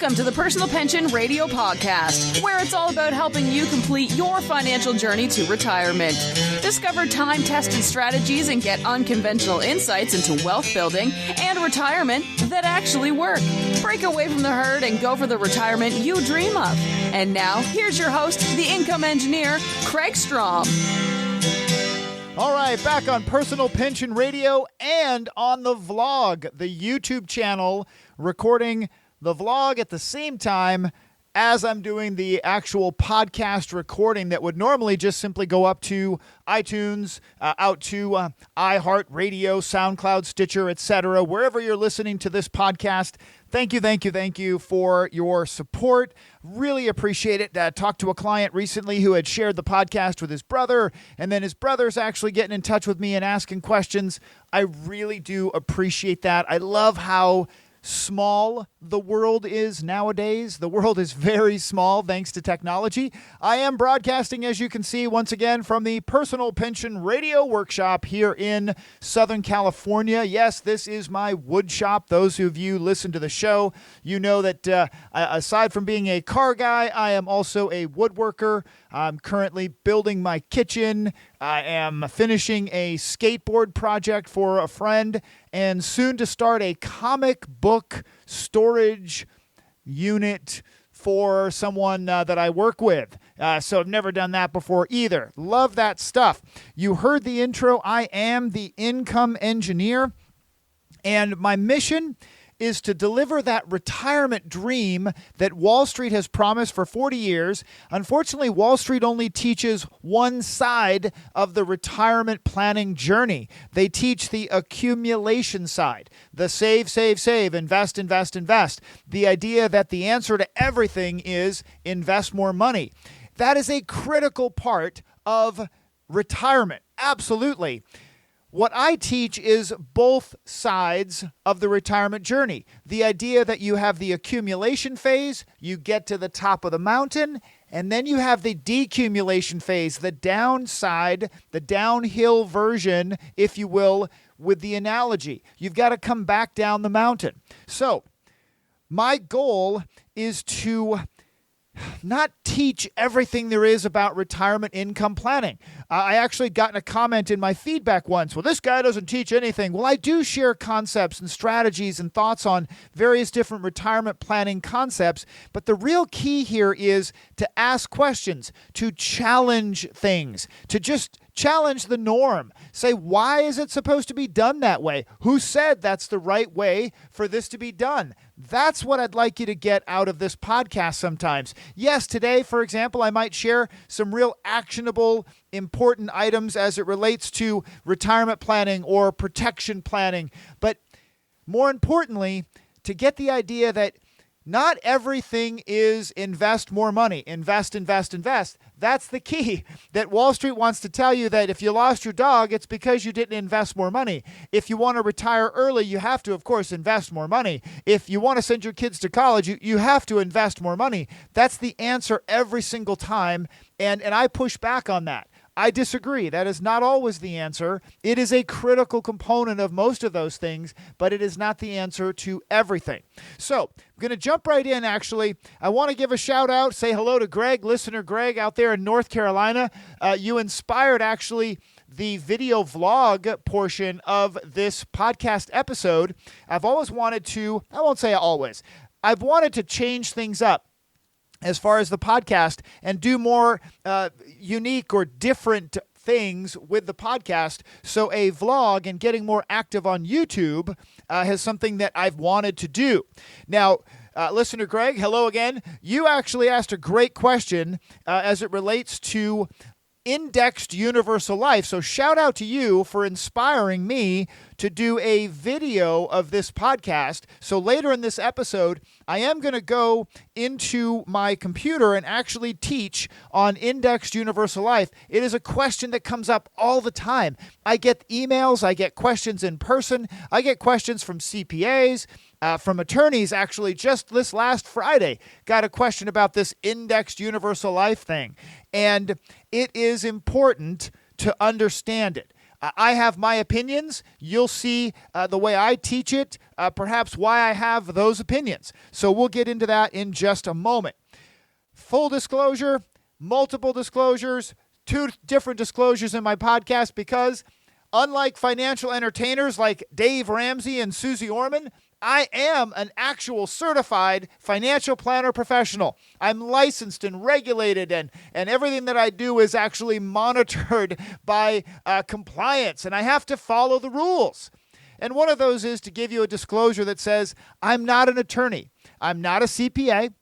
Welcome to the Personal Pension Radio Podcast, where it's all about helping you complete your financial journey to retirement. Discover time-tested strategies and get unconventional insights into wealth building and retirement that actually work. Break away from the herd and go for the retirement you dream of. And now, here's your host, the income engineer, Kraig Strom. All right, back on Personal Pension Radio and on the vlog, the YouTube channel, recording the vlog at the same time as I'm doing the actual podcast recording that would normally just simply go up to iTunes, out to iHeartRadio, SoundCloud, Stitcher, etc., wherever you're listening to this podcast. Thank you for your support. Really appreciate it. Talked to a client recently who had shared the podcast with his brother, and then his brother's actually getting in touch with me and asking questions. I really do appreciate that. I love how small the world is nowadays. The world is very small thanks to technology. I am broadcasting, as you can see, once again from the Personal Pension Radio Workshop here in Southern California. Yes, this is my wood shop. Those of you who listen to the show, you know that aside from being a car guy, I am also a woodworker. I'm currently building my kitchen. I am finishing a skateboard project for a friend and soon to start a comic book storage unit for someone that I work with. So I've never done that before either. Love that stuff. You heard the intro. I am the income engineer, and my mission is to deliver that retirement dream that Wall Street has promised for 40 years. Unfortunately, Wall Street only teaches one side of the retirement planning journey. They teach the accumulation side, the save, invest. The idea that the answer to everything is invest more money. That is a critical part of retirement. Absolutely. What I teach is both sides of the retirement journey. The idea that you have the accumulation phase, you get to the top of the mountain, and then you have the decumulation phase, the downside, the downhill version, if you will, with the analogy. You've got to come back down the mountain. So, my goal is to not teach everything there is about retirement income planning. I actually got a comment in my feedback once, well, this guy doesn't teach anything. Well, I do share concepts and strategies and thoughts on various different retirement planning concepts, but the real key here is to ask questions, to challenge things, to just challenge the norm. Say, why is it supposed to be done that way? Who said that's the right way for this to be done? That's what I'd like you to get out of this podcast sometimes. Yes, today, for example, I might share some real actionable, important items as it relates to retirement planning or protection planning. But more importantly, to get the idea that not everything is invest more money, invest. That's the key. That Wall Street wants to tell you that if you lost your dog, it's because you didn't invest more money. If you want to retire early, you have to, of course, invest more money. If you want to send your kids to college, you have to invest more money. That's the answer every single time, and I push back on that. I disagree. That is not always the answer. It is a critical component of most of those things, but it is not the answer to everything. So I'm going to jump right in, actually. I want to give a shout out, say hello to Greg, listener Greg out there in North Carolina. You inspired, actually, the video vlog portion of this podcast episode. I've always wanted to, I won't say always, I've wanted to change things up as far as the podcast and do more unique or different things with the podcast. So a vlog and getting more active on YouTube is something that I've wanted to do. Now, listener Greg, hello again. You actually asked a great question as it relates to indexed universal life. So shout out to you for inspiring me to do a video of this podcast. So later in this episode, I am going to go into my computer and actually teach on indexed universal life. It is a question that comes up all the time. I get emails, I get questions in person, I get questions from CPAs, from attorneys. Actually, just this last Friday, got a question about this indexed universal life thing. And it is important to understand it. I have my opinions. You'll see the way I teach it, perhaps why I have those opinions. So we'll get into that in just a moment. Full disclosure, multiple disclosures, 2 different disclosures in my podcast because unlike financial entertainers like Dave Ramsey and Susie Orman, I am an actual certified financial planner professional. I'm licensed and regulated, and everything that I do is actually monitored by compliance, and I have to follow the rules. And one of those is to give you a disclosure that says I'm not an attorney. I'm not a CPA.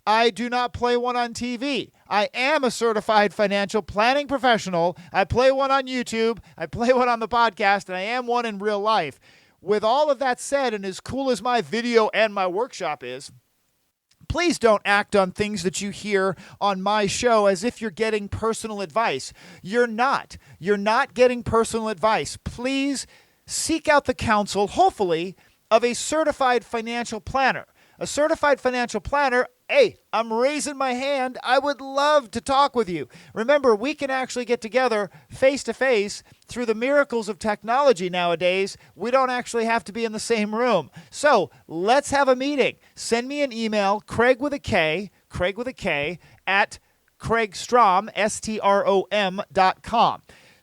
I do not play one on TV. I am a certified financial planning professional. I play one on YouTube. I play one on the podcast, and I am one in real life. With all of that said, and as cool as my video and my workshop is, please don't act on things that you hear on my show as if you're getting personal advice. You're not. You're not getting personal advice. Please seek out the counsel, hopefully, of a certified financial planner. A certified financial planner, hey, I'm raising my hand. I would love to talk with you. Remember, we can actually get together face-to-face through the miracles of technology nowadays. We don't actually have to be in the same room. So let's have a meeting. Send me an email, Kraig with a K, at Kraig Strom, STROM.com.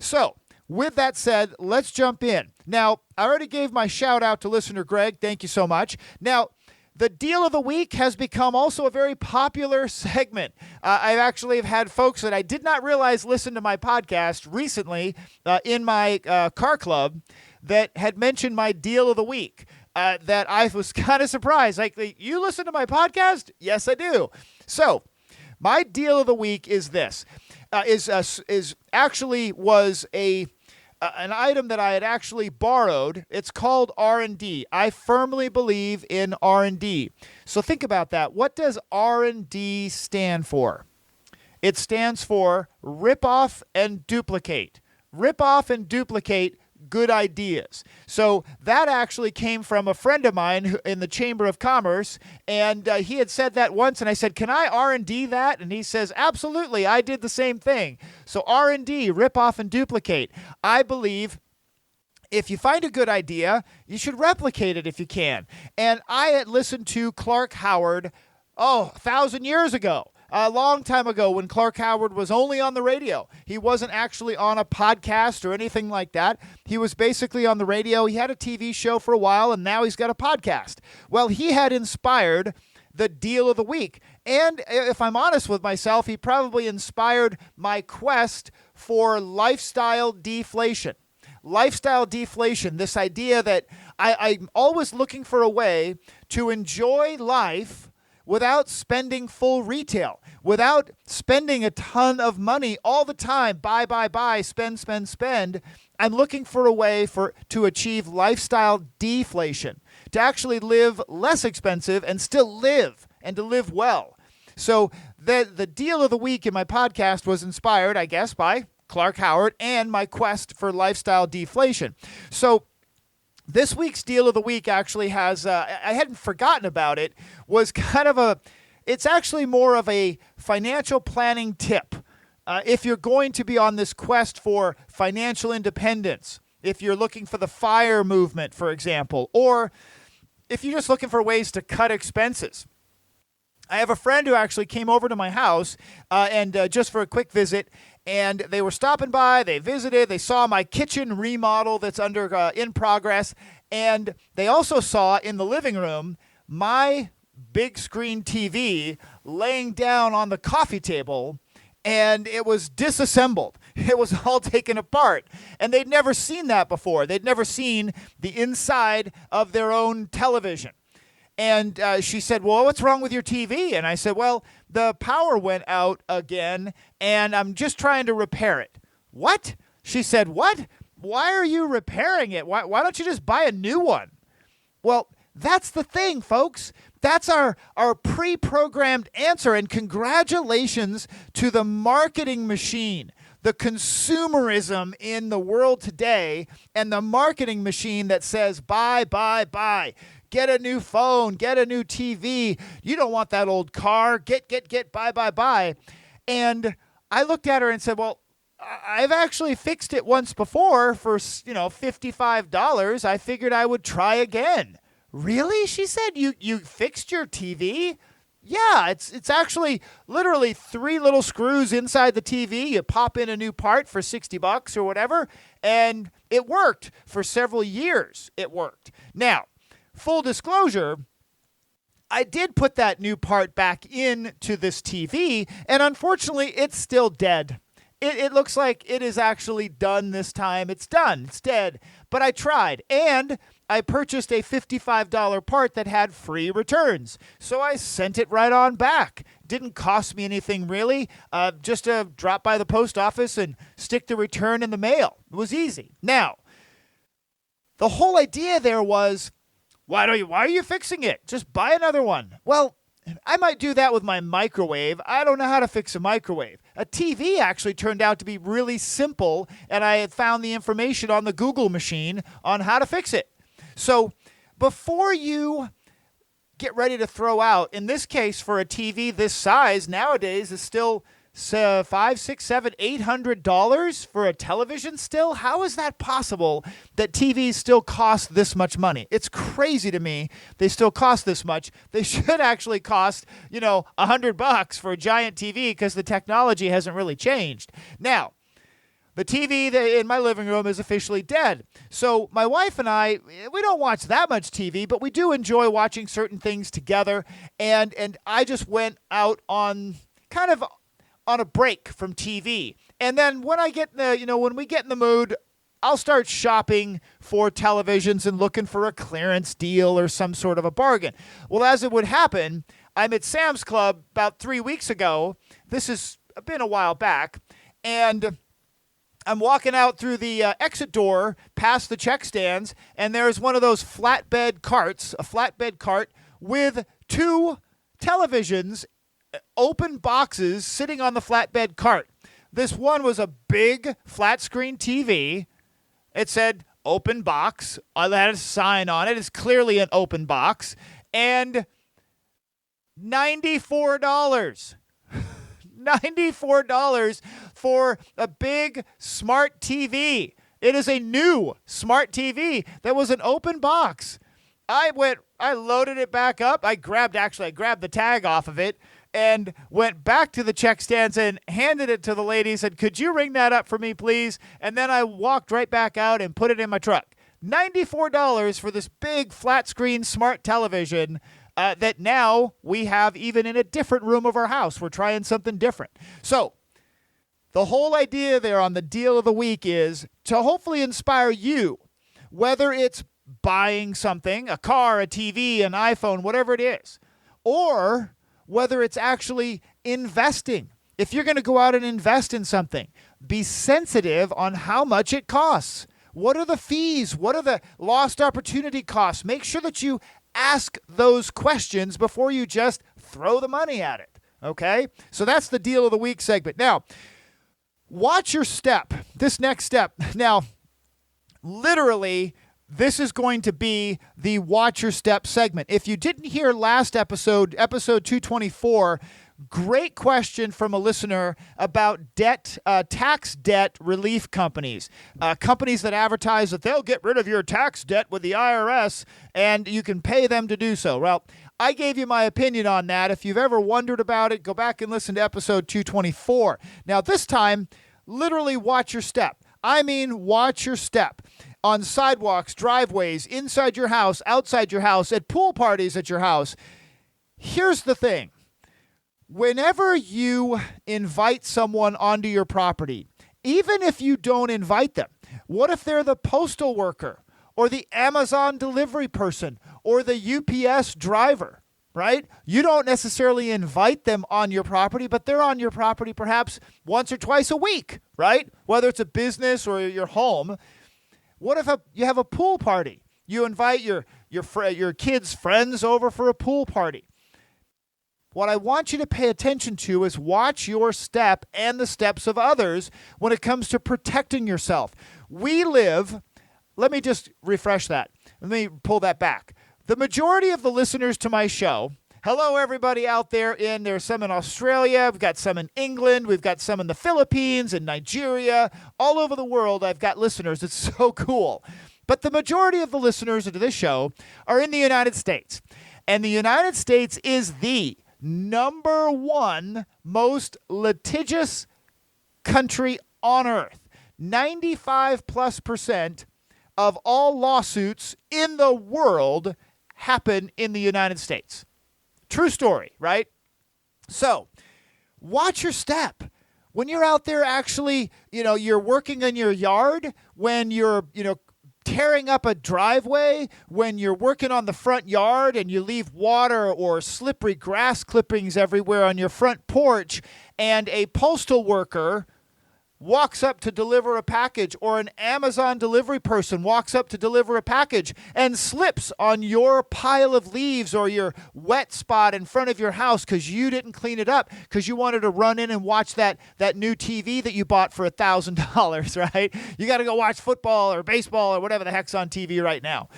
So with that said, let's jump in. Now, I already gave my shout out to listener Greg. Thank you so much. Now, the deal of the week has become also a very popular segment. I actually have had folks that I did not realize listened to my podcast recently in my car club that had mentioned my deal of the week. That I was kind of surprised. Like, you listen to my podcast? Yes, I do. So, my deal of the week is this. Was an item that I had actually borrowed. It's called R&D. I firmly believe in R&D. So think about that. What does R&D stand for? It stands for rip off and duplicate. Rip off and duplicate good ideas. So that actually came from a friend of mine in the Chamber of Commerce, and he had said that once, and I said, can I R&D that? And he says, absolutely, I did the same thing. So R&D, rip off and duplicate. I believe if you find a good idea, you should replicate it if you can. And I had listened to Clark Howard, 1,000 years ago. A long time ago when Clark Howard was only on the radio. He wasn't actually on a podcast or anything like that. He was basically on the radio. He had a TV show for a while, and now he's got a podcast. Well, he had inspired the deal of the week. And if I'm honest with myself, he probably inspired my quest for lifestyle deflation. Lifestyle deflation, this idea that I'm always looking for a way to enjoy life without spending full retail, without spending a ton of money all the time, buy, spend. I'm looking for a way to achieve lifestyle deflation, to actually live less expensive and still live, and to live well. So the deal of the week in my podcast was inspired, I guess, by Clark Howard and my quest for lifestyle deflation. So this week's deal of the week actually has, I hadn't forgotten about it, was it's actually more of a financial planning tip. If you're going to be on this quest for financial independence, if you're looking for the FIRE movement, for example, or if you're just looking for ways to cut expenses. I have a friend who actually came over to my house and just for a quick visit, and they were stopping by, they visited, they saw my kitchen remodel that's in progress, and they also saw in the living room my big screen TV laying down on the coffee table, and it was disassembled. It was all taken apart, and they'd never seen that before. They'd never seen the inside of their own television. And she said, well, what's wrong with your TV? And I said, well, the power went out again, and I'm just trying to repair it. What? She said, what? Why are you repairing it? Why don't you just buy a new one? Well, that's the thing, folks. That's our pre-programmed answer, and congratulations to the marketing machine, the consumerism in the world today, and the marketing machine that says, buy. Get a new phone, get a new TV. You don't want that old car. Get, buy. And I looked at her and said, well, I've actually fixed it once before for, $55. I figured I would try again. Really? She said, you fixed your TV? Yeah, it's actually literally 3 little screws inside the TV. You pop in a new part for $60 or whatever, and it worked for several years. It worked. Now, full disclosure, I did put that new part back into this TV, and unfortunately, it's still dead. It looks like it is actually done this time. It's done. It's dead. But I tried, and I purchased a $55 part that had free returns. So I sent it right on back. Didn't cost me anything really. Just to drop by the post office and stick the return in the mail. It was easy. Now, the whole idea there was, why are you fixing it? Just buy another one. Well, I might do that with my microwave. I don't know how to fix a microwave. A TV actually turned out to be really simple, and I had found the information on the Google machine on how to fix it. So before you get ready to throw out, in this case for a TV this size nowadays is still $500, $600, $700, $800 for a television still? How is that possible that TVs still cost this much money? It's crazy to me they still cost this much. They should actually cost, $100 for a giant TV because the technology hasn't really changed. Now, the TV in my living room is officially dead. So my wife and I, we don't watch that much TV, but we do enjoy watching certain things together. And I just went out on a break from TV. And then when I get when we get in the mood, I'll start shopping for televisions and looking for a clearance deal or some sort of a bargain. Well, as it would happen, I'm at Sam's Club about 3 weeks ago. This has been a while back. And I'm walking out through the exit door past the check stands, and there's one of those flatbed carts, a flatbed cart with 2 televisions, open boxes sitting on the flatbed cart. This one was a big flat screen TV. It said open box. I had a sign on it. It's clearly an open box. And $94. $94 for a big smart TV. It is a new smart TV that was an open box. I loaded it back up. I grabbed the tag off of it and went back to the check stands and handed it to the lady. Said, could you ring that up for me, please? And then I walked right back out and put it in my truck. $94 for this big flat screen smart television that now we have even in a different room of our house. We're trying something different. So the whole idea there on the deal of the week is to hopefully inspire you, whether it's buying something, a car, a TV, an iPhone, whatever it is, or whether it's actually investing. If you're going to go out and invest in something, be sensitive on how much it costs. What are the fees? What are the lost opportunity costs? Make sure that you ask those questions before you just throw the money at it, okay? So that's the deal of the week segment. Now, watch your step, this next step. Now, literally, this is going to be the watch your step segment. If you didn't hear last episode 224, great question from a listener about tax debt relief companies. Companies that advertise that they'll get rid of your tax debt with the IRS and you can pay them to do so. Well, I gave you my opinion on that. If you've ever wondered about it, go back and listen to episode 224. Now, this time, literally watch your step. I mean, watch your step. On sidewalks, driveways, inside your house, outside your house, at pool parties at your house. Here's the thing. Whenever you invite someone onto your property, even if you don't invite them, what if they're the postal worker or the Amazon delivery person or the UPS driver, right? You don't necessarily invite them on your property, but they're on your property perhaps once or twice a week, right? Whether it's a business or your home. What if you have a pool party? You invite your kids' friends over for a pool party. What I want you to pay attention to is watch your step and the steps of others when it comes to protecting yourself. Let me just refresh that. Let me pull that back. The majority of the listeners to my show Hello, everybody out there. There's some in Australia. We've got some in England. We've got some in the Philippines and Nigeria. All over the world, I've got listeners. It's so cool. But the majority of the listeners to this show are in the United States. And the United States is the number one most litigious country on earth. 95+% of all lawsuits in the world happen in the United States. True story, right? So, watch your step. When you're out there actually, you're working in your yard, when you're, tearing up a driveway, when you're working on the front yard and you leave water or slippery grass clippings everywhere on your front porch, and a postal worker walks up to deliver a package, or an Amazon delivery person walks up to deliver a package and slips on your pile of leaves or your wet spot in front of your house because you didn't clean it up because you wanted to run in and watch that new TV that you bought for $1,000, right? You got to go watch football or baseball or whatever the heck's on TV right now.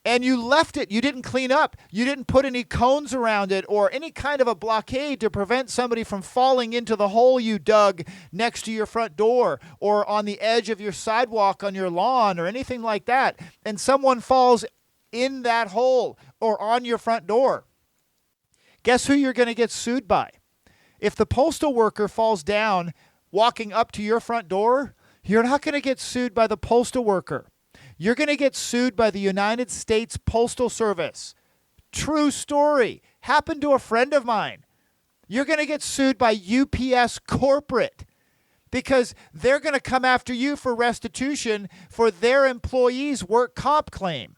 And you left it. You didn't clean up. You didn't put any cones around it or any kind of a blockade to prevent somebody from falling into the hole you dug next to your front door or on the edge of your sidewalk on your lawn or anything like that. And someone falls in that hole or on your front door. Guess who you're going to get sued by? If the postal worker falls down walking up to your front door, you're not going to get sued by the postal worker. You're going to get sued by the United States Postal Service. True story. Happened to a friend of mine. You're going to get sued by UPS Corporate because they're going to come after you for restitution for their employees' work comp claim.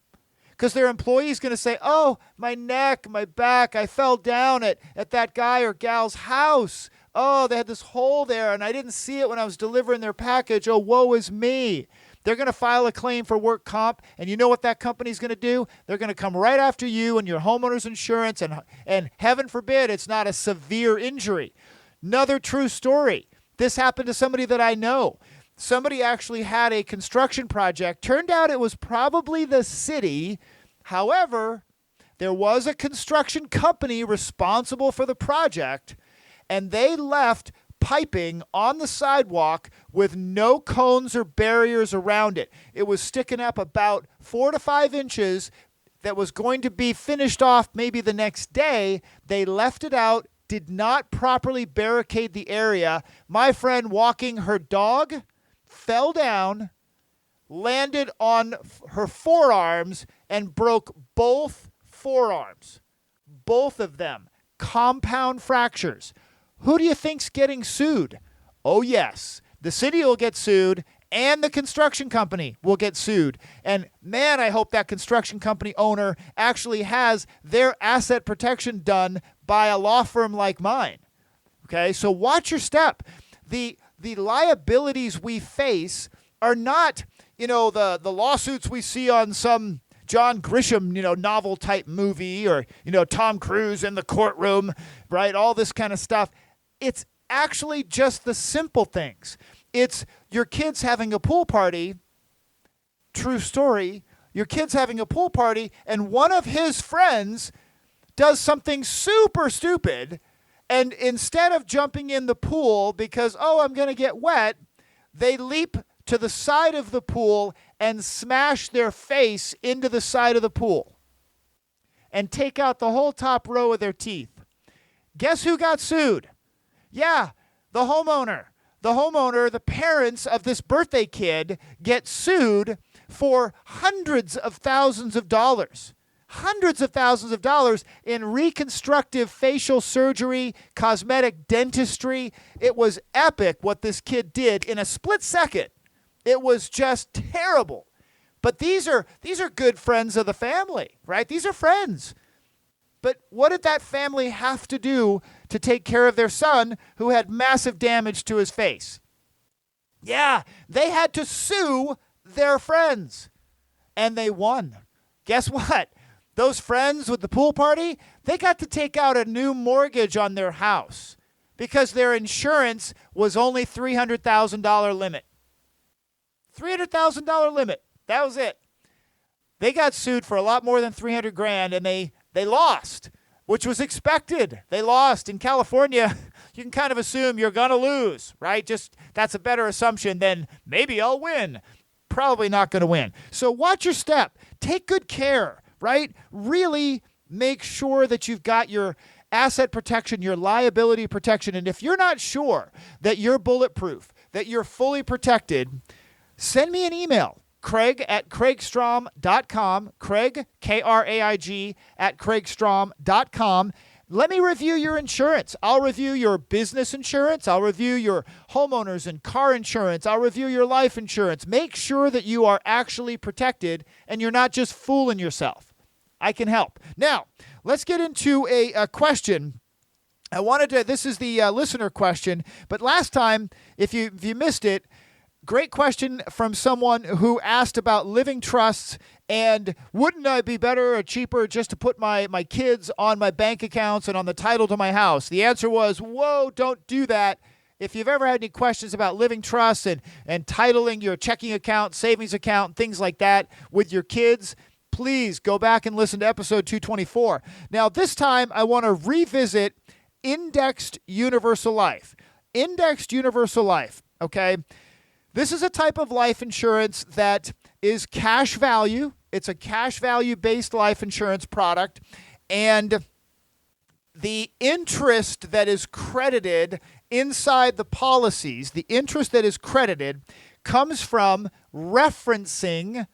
Because their employee's going to say, oh, my neck, my back, I fell down at that guy or gal's house. Oh, they had this hole there and I didn't see it when I was delivering their package. Oh, woe is me. They're going to file a claim for work comp, and you know what that company's going to do? They're going to come right after you and your homeowner's insurance, and heaven forbid it's not a severe injury. Another true story. This happened to somebody that I know. Somebody actually had a construction project. Turned out it was probably the city. However, there was a construction company responsible for the project, and they left piping on the sidewalk with no cones or barriers around it. It was sticking up about 4 to 5 inches that was going to be finished off maybe the next day. They left it out, did not properly barricade the area. My friend walking her dog fell down, landed on her forearms, and broke both forearms. Both of them. Compound fractures. Who do you think's getting sued? Oh, yes. The city will get sued and the construction company will get sued. And man, I hope that construction company owner actually has their asset protection done by a law firm like mine. Okay, so watch your step. The liabilities we face are not, the lawsuits we see on some John Grisham, novel type movie or, Tom Cruise in the courtroom, right? All this kind of stuff. It's actually just the simple things. It's your kids having a pool party. True story. Your kid's having a pool party and one of his friends does something super stupid. And instead of jumping in the pool because, I'm going to get wet, they leap to the side of the pool and smash their face into the side of the pool and take out the whole top row of their teeth. Guess who got sued? Yeah, the homeowner. The parents of this birthday kid get sued for hundreds of thousands of dollars in reconstructive facial surgery, cosmetic dentistry. It was epic what this kid did in a split second. It was just terrible. But these are good friends of the family, right? These are friends. But what did that family have to do to take care of their son who had massive damage to his face? Yeah, they had to sue their friends. And they won. Guess what? Those friends with the pool party, they got to take out a new mortgage on their house because their insurance was only $300,000 limit. $300,000 limit. That was it. They got sued for a lot more than $300,000 and they lost. which was expected. They lost. In California, you can kind of assume you're going to lose, right? Just that's a better assumption than maybe I'll win. Probably not going to win. So watch your step. Take good care, right? Really make sure that you've got your asset protection, your liability protection. And if you're not sure that you're bulletproof, that you're fully protected, send me an email. Kraig at kraigstrom.com. Kraig, K-R-A-I-G, at kraigstrom.com. Let me review your insurance. I'll review your business insurance. I'll review your homeowners and car insurance. I'll review your life insurance. Make sure that you are actually protected and you're not just fooling yourself. I can help. Now, let's get into a question. This is the listener question, but last time, if you missed it, great question from someone who asked about living trusts and wouldn't it be better or cheaper just to put my kids on my bank accounts and on the title to my house? The answer was, whoa, don't do that. If you've ever had any questions about living trusts and titling your checking account, savings account, things like that with your kids, please go back and listen to episode 224. Now, this time I want to revisit indexed universal life. Indexed universal life, okay? This is a type of life insurance that is cash value. It's a cash value-based life insurance product. And the interest that is credited inside the policies, the interest that is credited comes from referencing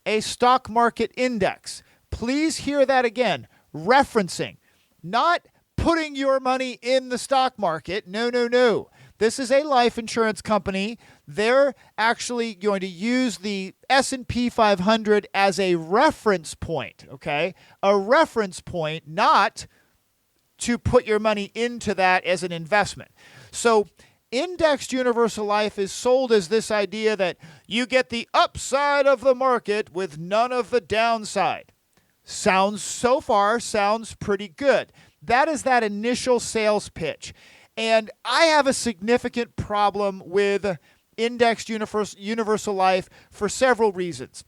a stock market index. Please hear that again. Referencing. Not putting your money in the stock market. No, no, no. This is a life insurance company. They're actually going to use the S&P 500 as a reference point, okay? A reference point, not to put your money into that as an investment. So indexed universal life is sold as this idea that you get the upside of the market with none of the downside. So far sounds pretty good. That is that initial sales pitch. And I have a significant problem with indexed universal life for several reasons.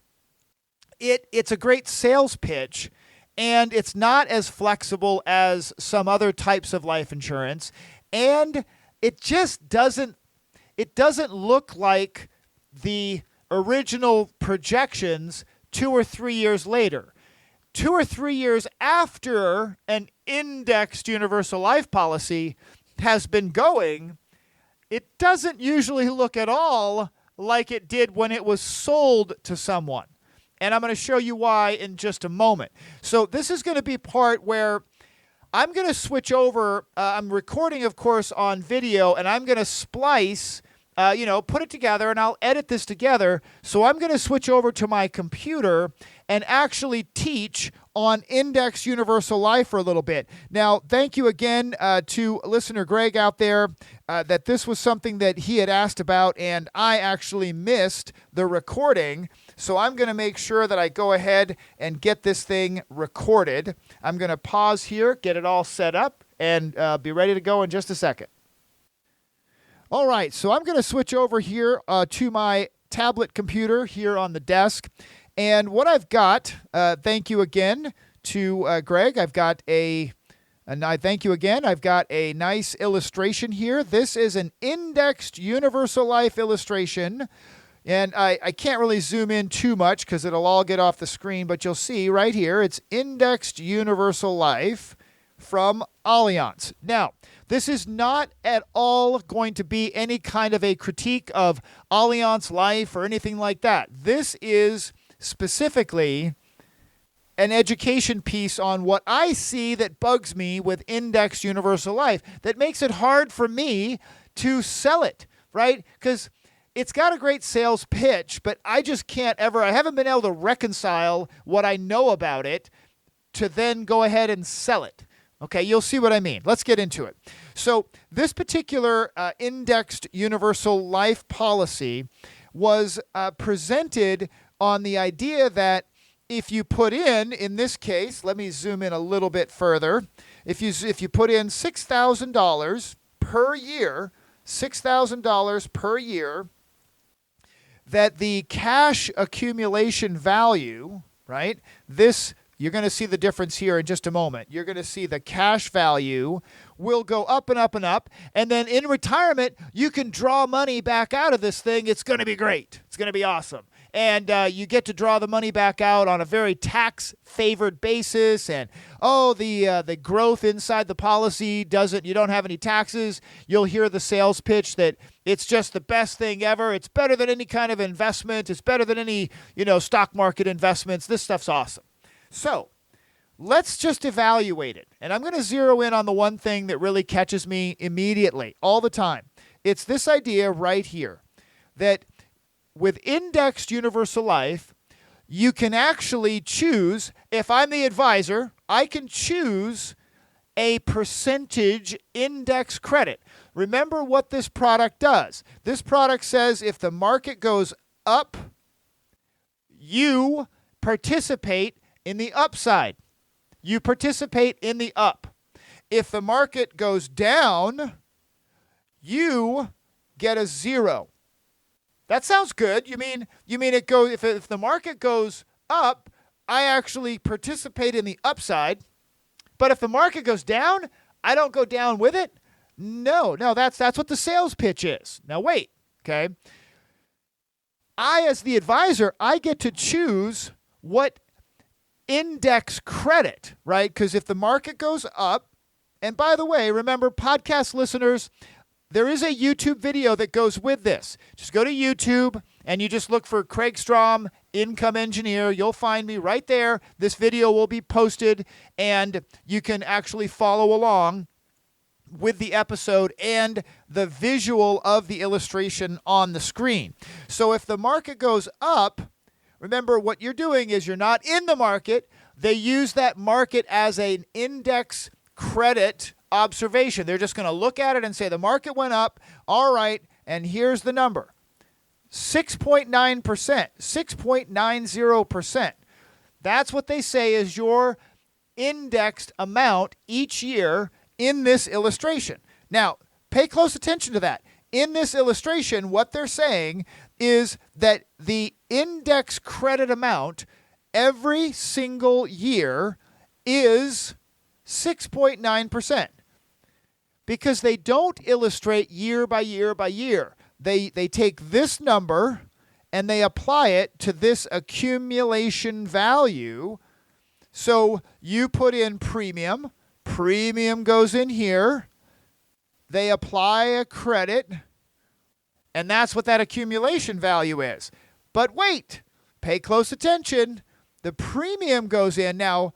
It's a great sales pitch, and it's not as flexible as some other types of life insurance, and it just doesn't look like the original projections 2 or 3 years later. 2 or 3 years after an indexed universal life policy has been going, it doesn't usually look at all like it did when it was sold to someone. And I'm going to show you why in just a moment. So this is going to be part where I'm going to switch over. I'm recording, of course, on video, and I'm going to splice, put it together, and I'll edit this together. So I'm going to switch over to my computer and actually teach on indexed universal life for a little bit. Now, thank you again to listener Greg out there that this was something that he had asked about, and I actually missed the recording. So I'm going to make sure that I go ahead and get this thing recorded. I'm going to pause here, get it all set up, and be ready to go in just a second. All right, so I'm going to switch over here to my tablet computer here on the desk. And what I've got, thank you again to Greg. I've got a nice illustration here. This is an indexed universal life illustration. And I can't really zoom in too much because it'll all get off the screen, but you'll see right here, it's indexed universal life from Allianz. Now, this is not at all going to be any kind of a critique of Allianz Life or anything like that. This is specifically an education piece on what I see that bugs me with indexed universal life that makes it hard for me to sell it, right? Because it's got a great sales pitch, but I just can't I haven't been able to reconcile what I know about it to then go ahead and sell it. Okay, you'll see what I mean. Let's get into it. So this particular indexed universal life policy was presented on the idea that if you put in this case, let me zoom in a little bit further. If you put in $6,000 per year, $6,000 per year, that the cash accumulation value, right? This You're going to see the difference here in just a moment. You're going to see the cash value will go up and up and up. And then in retirement, you can draw money back out of this thing. It's going to be great. It's going to be awesome. And you get to draw the money back out on a very tax-favored basis. And, the growth inside the policy you don't have any taxes. You'll hear the sales pitch that it's just the best thing ever. It's better than any kind of investment. It's better than any, stock market investments. This stuff's awesome. So let's just evaluate it. And I'm going to zero in on the one thing that really catches me immediately all the time. It's this idea right here that with indexed universal life, you can actually choose, if I'm the advisor, I can choose a percentage index credit. Remember what this product does. This product says if the market goes up, you participate in the upside. You participate in the up. If the market goes down, you get a zero. That sounds good. You mean it goes if the market goes up, I actually participate in the upside. But if the market goes down, I don't go down with it? No, that's what the sales pitch is. Now wait, okay? I, as the advisor, I get to choose what index credit, right? Because if the market goes up, and by the way, remember, podcast listeners, there is a YouTube video that goes with this. Just go to YouTube and you just look for Kraig Strom Income Engineer. You'll find me right there. This video will be posted and you can actually follow along with the episode and the visual of the illustration on the screen. So if the market goes up, remember what you're doing is you're not in the market. They use that market as an index credit observation. They're just going to look at it and say the market went up. All right, and here's the number. 6.9%, 6.90%. That's what they say is your indexed amount each year in this illustration. Now, pay close attention to that. In this illustration, what they're saying is that the index credit amount every single year is 6.9%. Because they don't illustrate year by year by year. They take this number and they apply it to this accumulation value. So you put in premium goes in here, they apply a credit, and that's what that accumulation value is. But wait, pay close attention. The premium goes in. Now,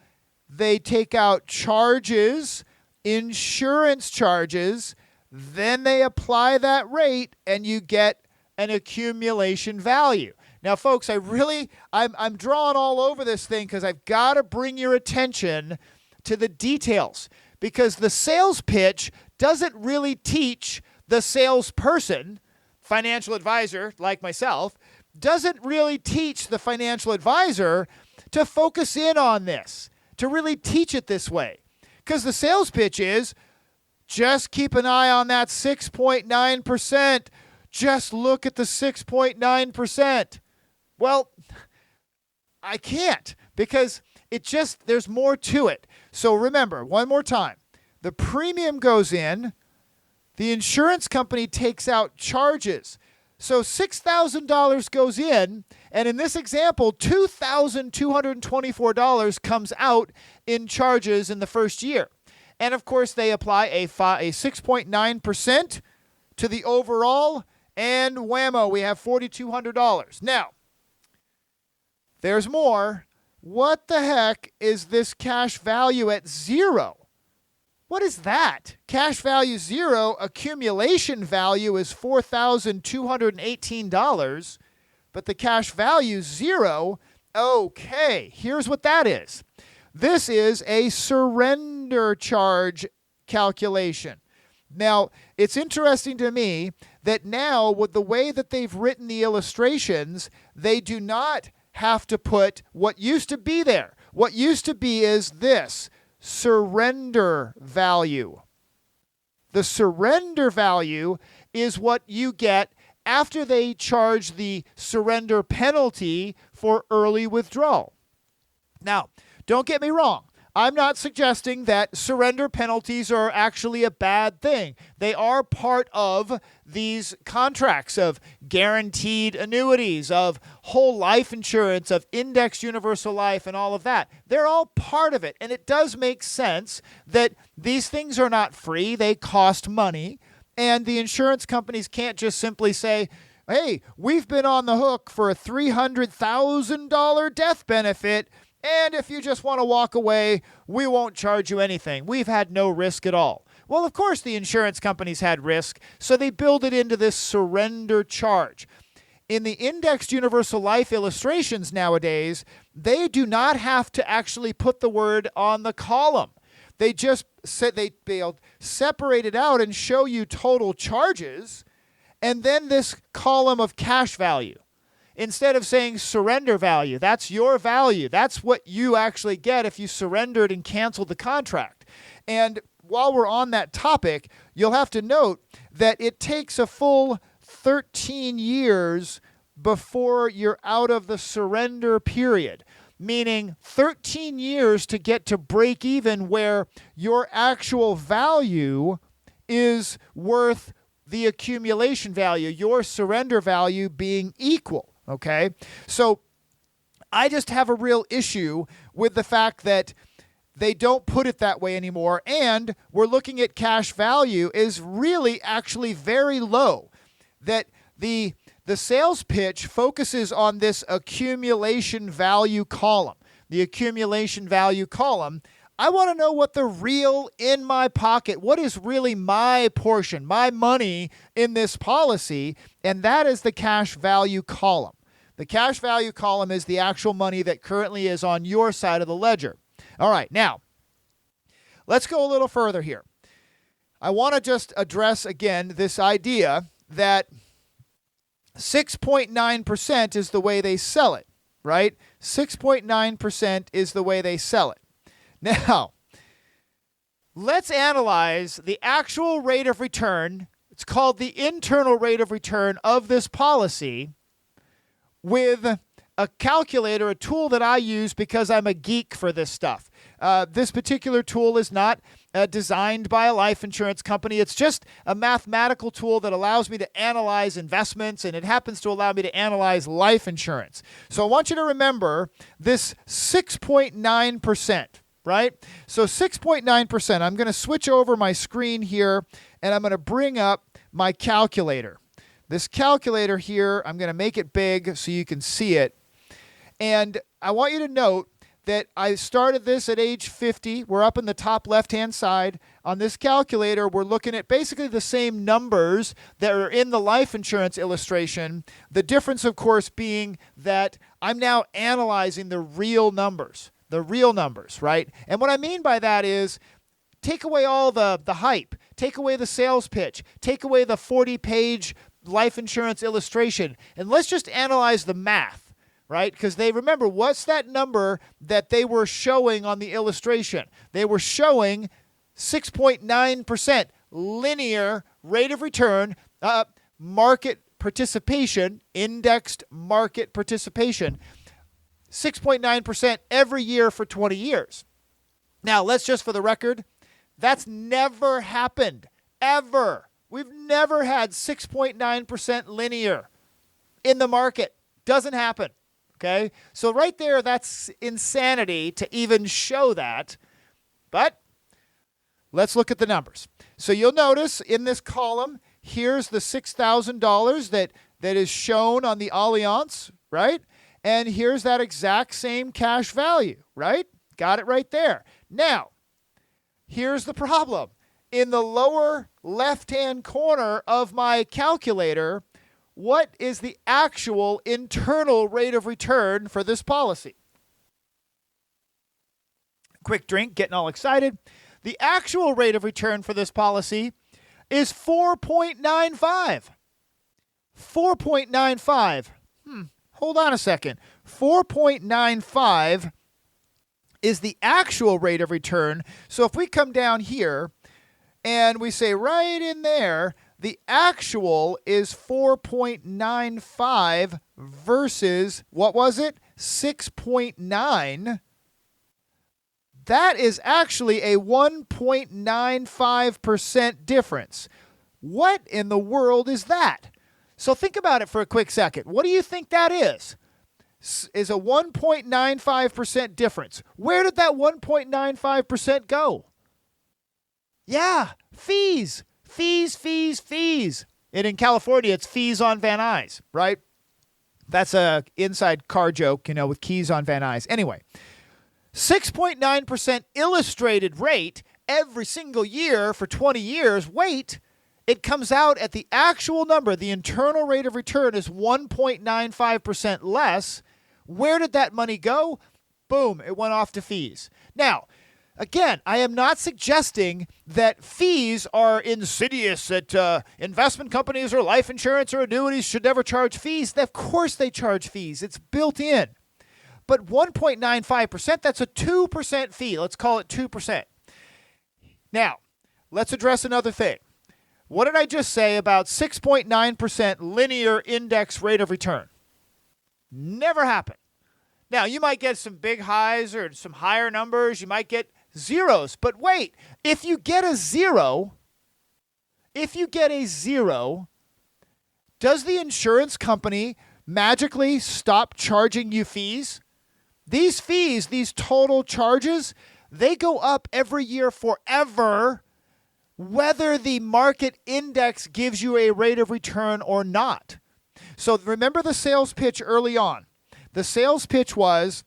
they take out charges, insurance charges, then they apply that rate and you get an accumulation value. Now, folks, I'm drawing all over this thing because I've got to bring your attention to the details because the sales pitch doesn't really teach the salesperson, financial advisor like myself, doesn't really teach the financial advisor to focus in on this, to really teach it this way. Because the sales pitch is, just keep an eye on that 6.9%. Just look at the 6.9%. Well, I can't because there's more to it. So remember, one more time, the premium goes in, the insurance company takes out charges. So $6,000 goes in, and in this example, $2,224 comes out in charges in the first year. And of course, they apply a 6.9% to the overall, and whammo, we have $4,200. Now, there's more. What the heck is this cash value at zero? What is that? Cash value zero, accumulation value is $4,218, but the cash value zero, okay, here's what that is. This is a surrender charge calculation. Now, it's interesting to me that now with the way that they've written the illustrations, they do not have to put what used to be there. What used to be is this, surrender value. The surrender value is what you get after they charge the surrender penalty for early withdrawal. Now, don't get me wrong. I'm not suggesting that surrender penalties are actually a bad thing. They are part of these contracts of guaranteed annuities, of whole life insurance, of indexed universal life, and all of that. They're all part of it. And it does make sense that these things are not free. They cost money. And the insurance companies can't just simply say, hey, we've been on the hook for a $300,000 death benefit, and if you just want to walk away, we won't charge you anything. We've had no risk at all. Well, of course the insurance companies had risk, so they build it into this surrender charge. In the indexed universal life illustrations nowadays, they do not have to actually put the word on the column. They just said they'll separate it out and show you total charges, and then this column of cash value. Instead of saying surrender value, that's your value. That's what you actually get if you surrendered and canceled the contract. And while we're on that topic, you'll have to note that it takes a full 13 years before you're out of the surrender period, meaning 13 years to get to break even where your actual value is worth the accumulation value, your surrender value being equal. Okay, so I just have a real issue with the fact that they don't put it that way anymore, and we're looking at cash value is really actually very low. That the sales pitch focuses on this accumulation value column. The accumulation value column, I want to know what the real in my pocket, what is really my portion, my money in this policy, and that is the cash value column. The cash value column is the actual money that currently is on your side of the ledger. All right, now, let's go a little further here. I want to just address again this idea that 6.9% is the way they sell it, right? 6.9% is the way they sell it. Now, let's analyze the actual rate of return. It's called the internal rate of return of this policy with a calculator, a tool that I use because I'm a geek for this stuff. This particular tool is not designed by a life insurance company. It's just a mathematical tool that allows me to analyze investments, and it happens to allow me to analyze life insurance. So I want you to remember this 6.9%. Right? So 6.9%. I'm going to switch over my screen here, and I'm going to bring up my calculator. This calculator here, I'm going to make it big so you can see it. And I want you to note that I started this at age 50. We're up in the top left-hand side. On this calculator, we're looking at basically the same numbers that are in the life insurance illustration. The difference, of course, being that I'm now analyzing the real numbers. The real numbers, right? And what I mean by that is take away all the hype, take away the sales pitch, take away the 40-page life insurance illustration, and let's just analyze the math, right? Because they remember, what's that number that they were showing on the illustration? They were showing 6.9% linear rate of return, market participation, indexed market participation. 6.9% every year for 20 years. Now, let's just for the record, that's never happened, ever. We've never had 6.9% linear in the market. Doesn't happen, okay? So right there, that's insanity to even show that. But let's look at the numbers. So you'll notice in this column, here's the $6,000 that is shown on the Allianz, right? And here's that exact same cash value, right? Got it right there. Now, here's the problem. In the lower left-hand corner of my calculator, what is the actual internal rate of return for this policy? Quick drink, getting all excited. The actual rate of return for this policy is 4.95. 4.95. Hold on a second. 4.95 is the actual rate of return. So if we come down here and we say right in there, the actual is 4.95 versus, what was it? 6.9. That is actually a 1.95% difference. What in the world is that? So think about it for a quick second. What do you think that is? Is a 1.95% difference. Where did that 1.95% go? Yeah, fees. Fees. And in California, it's fees on Van Nuys, right? That's a inside car joke, with keys on Van Nuys. Anyway, 6.9% illustrated rate every single year for 20 years. Wait, it comes out at the actual number. The internal rate of return is 1.95% less. Where did that money go? Boom, it went off to fees. Now, again, I am not suggesting that fees are insidious, that investment companies or life insurance or annuities should never charge fees. Of course they charge fees. It's built in. But 1.95%, that's a 2% fee. Let's call it 2%. Now, let's address another thing. What did I just say about 6.9% linear index rate of return? Never happened. Now, you might get some big highs or some higher numbers. You might get zeros. But wait, if you get a zero, does the insurance company magically stop charging you fees? These fees, these total charges, they go up every year forever, whether the market index gives you a rate of return or not. So remember the sales pitch early on. The sales pitch was,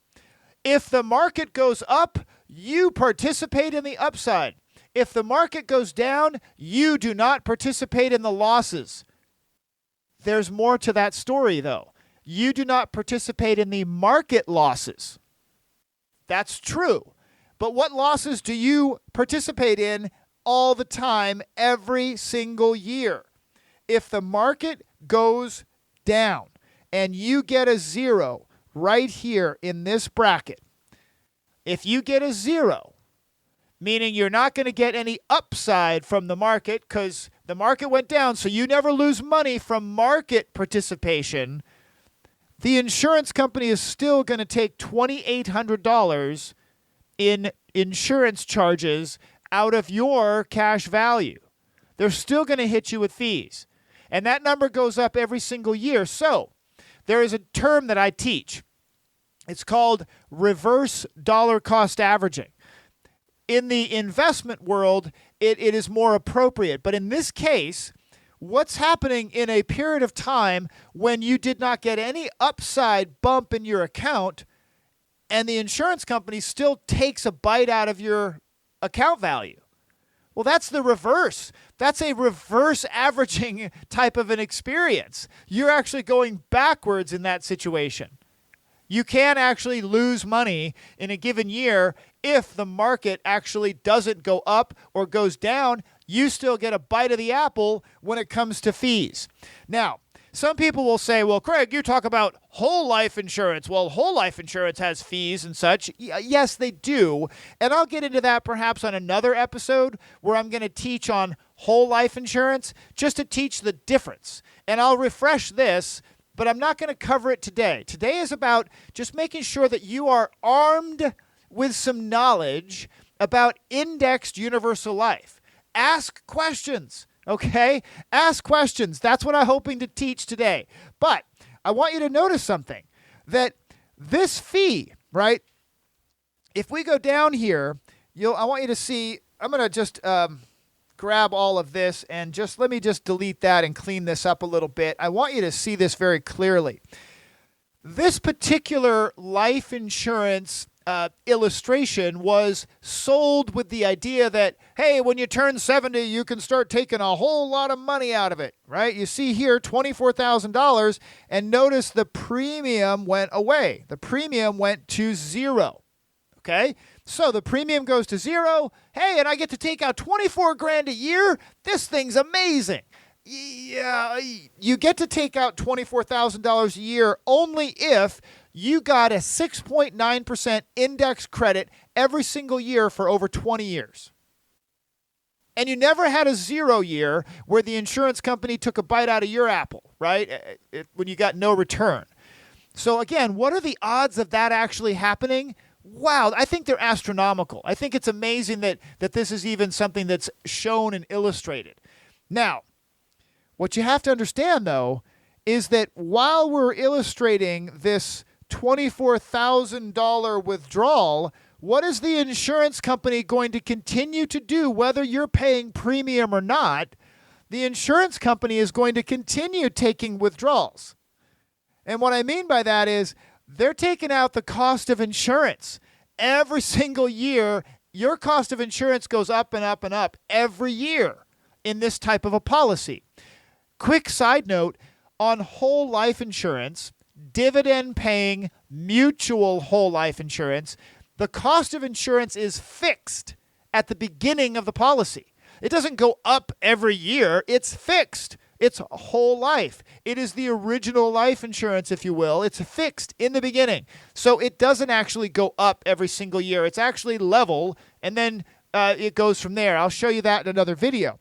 if the market goes up, you participate in the upside. If the market goes down, you do not participate in the losses. There's more to that story, though. You do not participate in the market losses. That's true. But what losses do you participate in all the time, every single year? If the market goes down and you get a zero right here in this bracket, if you get a zero, meaning you're not going to get any upside from the market because the market went down, so you never lose money from market participation, the insurance company is still going to take $2,800 in insurance charges out of your cash value. They're still going to hit you with fees. And that number goes up every single year. So there is a term that I teach. It's called reverse dollar cost averaging. In the investment world, it is more appropriate. But in this case, what's happening in a period of time when you did not get any upside bump in your account and the insurance company still takes a bite out of your account value? Well, that's the reverse. That's a reverse averaging type of an experience. You're actually going backwards in that situation. You can actually lose money in a given year if the market actually doesn't go up or goes down. You still get a bite of the apple when it comes to fees. Now, some people will say, well, Kraig, you talk about whole life insurance. Well, whole life insurance has fees and such. Yes, they do. And I'll get into that perhaps on another episode where I'm going to teach on whole life insurance just to teach the difference. And I'll refresh this, but I'm not going to cover it today. Today is about just making sure that you are armed with some knowledge about indexed universal life. Ask questions. Okay? Ask questions. That's what I'm hoping to teach today. But I want you to notice something, that this fee, right? If we go down here, I want you to see, I'm going to just grab all of this and let me just delete that and clean this up a little bit. I want you to see this very clearly. This particular life insurance illustration was sold with the idea that, hey, when you turn 70, you can start taking a whole lot of money out of it, right? You see here $24,000, and notice the premium went away. The premium went to zero, okay? So the premium goes to zero. Hey, and I get to take out $24,000 a year? This thing's amazing. Yeah, you get to take out $24,000 a year only if you got a 6.9% index credit every single year for over 20 years. And you never had a zero year where the insurance company took a bite out of your apple, right? When you got no return. So again, what are the odds of that actually happening? wow, I think they're astronomical. I think it's amazing that this is even something that's shown and illustrated. Now, what you have to understand, though, is that while we're illustrating this $24,000 withdrawal, what is the insurance company going to continue to do, whether you're paying premium or not? The insurance company is going to continue taking withdrawals. And what I mean by that is they're taking out the cost of insurance. Every single year, your cost of insurance goes up and up and up every year in this type of a policy. Quick side note, on whole life insurance, dividend-paying mutual whole life insurance, the cost of insurance is fixed at the beginning of the policy. It doesn't go up every year. It's fixed. It's whole life. It is the original life insurance, if you will. It's fixed in the beginning. So it doesn't actually go up every single year. It's actually level, and then it goes from there. I'll show you that in another video.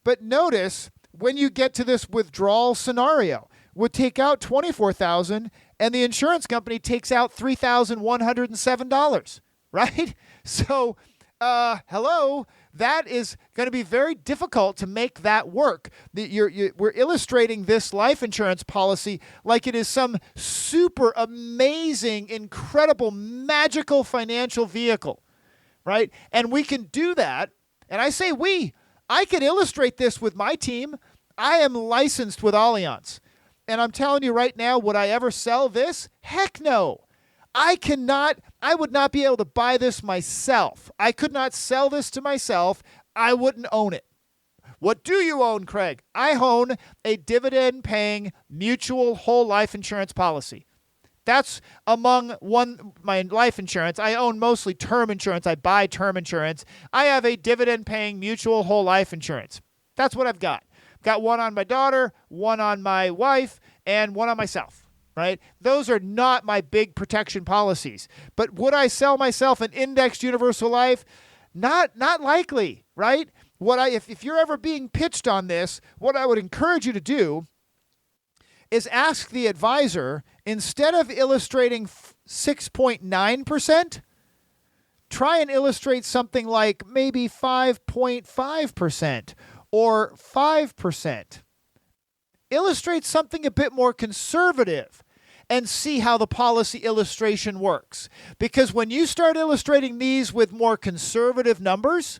But notice when you get to this withdrawal scenario, would take out $24,000 and the insurance company takes out $3,107, right? So, hello, that is going to be very difficult to make that work. We're illustrating this life insurance policy like it is some super amazing, incredible, magical financial vehicle, right? And we can do that. And I say I can illustrate this with my team. I am licensed with Allianz. And I'm telling you right now, would I ever sell this? Heck no. I would not be able to buy this myself. I could not sell this to myself. I wouldn't own it. What do you own, Kraig? I own a dividend-paying mutual whole life insurance policy. That's among my life insurance. I own mostly term insurance. I buy term insurance. I have a dividend-paying mutual whole life insurance. That's what I've got. Got one on my daughter, one on my wife, and one on myself, right? Those are not my big protection policies. But would I sell myself an indexed universal life? Not likely, right? If you're ever being pitched on this, what I would encourage you to do is ask the advisor, instead of illustrating 6.9%, try and illustrate something like maybe 5.5%. or 5%. Illustrate something a bit more conservative and see how the policy illustration works. Because when you start illustrating these with more conservative numbers,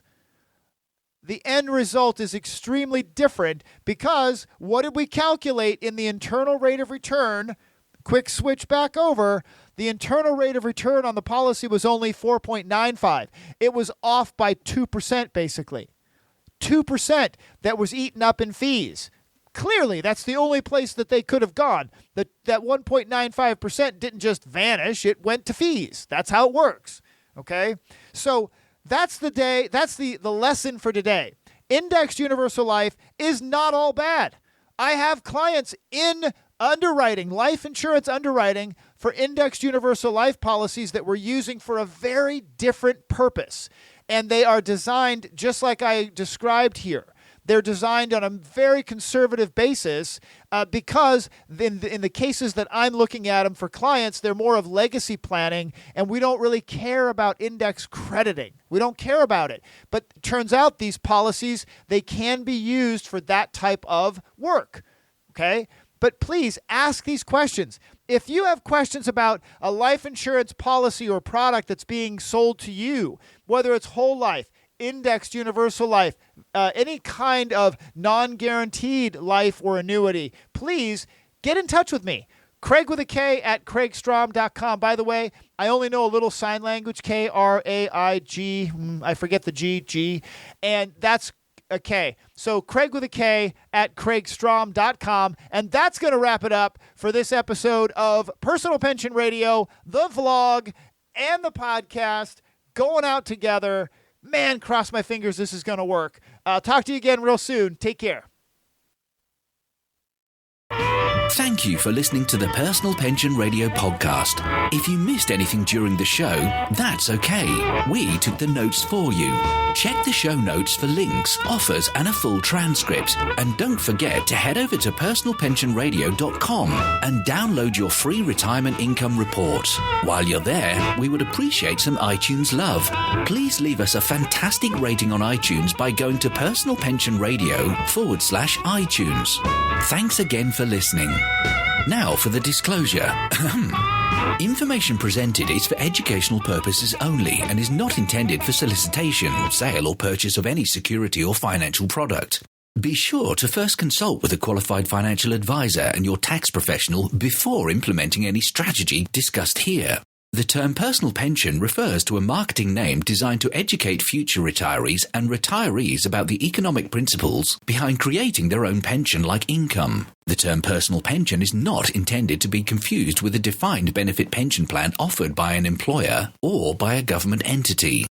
the end result is extremely different, because what did we calculate in the internal rate of return? Quick switch back over. The internal rate of return on the policy was only 4.95. It was off by 2%, basically. 2% that was eaten up in fees. Clearly, that's the only place that they could have gone. That 1.95% didn't just vanish. It went to fees. That's how it works. Okay? So that's the lesson for today. Indexed universal life is not all bad. I have clients in underwriting, life insurance underwriting, for indexed universal life policies that we're using for a very different purpose. And they are designed just like I described here. They're designed on a very conservative basis because in the cases that I'm looking at them for clients, they're more of legacy planning, and we don't really care about index crediting. We don't care about it. But it turns out these policies, they can be used for that type of work, okay? But please ask these questions. If you have questions about a life insurance policy or product that's being sold to you, whether it's whole life, indexed universal life, any kind of non-guaranteed life or annuity, please get in touch with me. Kraig with a K at kraigstrom.com. By the way, I only know a little sign language, K-R-A-I-G, I forget the G, and that's a K. So Kraig with a K at kraigstrom.com. And that's going to wrap it up for this episode of Personal Pension Radio, the vlog, and the podcast going out together. Man, cross my fingers this is going to work. I'll talk to you again real soon. Take care. Thank you for listening to the Personal Pension Radio podcast. If you missed anything during the show, that's okay. We took the notes for you. Check the show notes for links, offers, and a full transcript. And don't forget to head over to personalpensionradio.com and download your free retirement income report. While you're there, we would appreciate some iTunes love. Please leave us a fantastic rating on iTunes by going to personalpensionradio.com/iTunes. Thanks again for listening. Now for the disclosure. Information presented is for educational purposes only and is not intended for solicitation, sale or purchase of any security or financial product. Be sure to first consult with a qualified financial advisor and your tax professional before implementing any strategy discussed here. The term personal pension refers to a marketing name designed to educate future retirees and retirees about the economic principles behind creating their own pension-like income. The term personal pension is not intended to be confused with a defined benefit pension plan offered by an employer or by a government entity.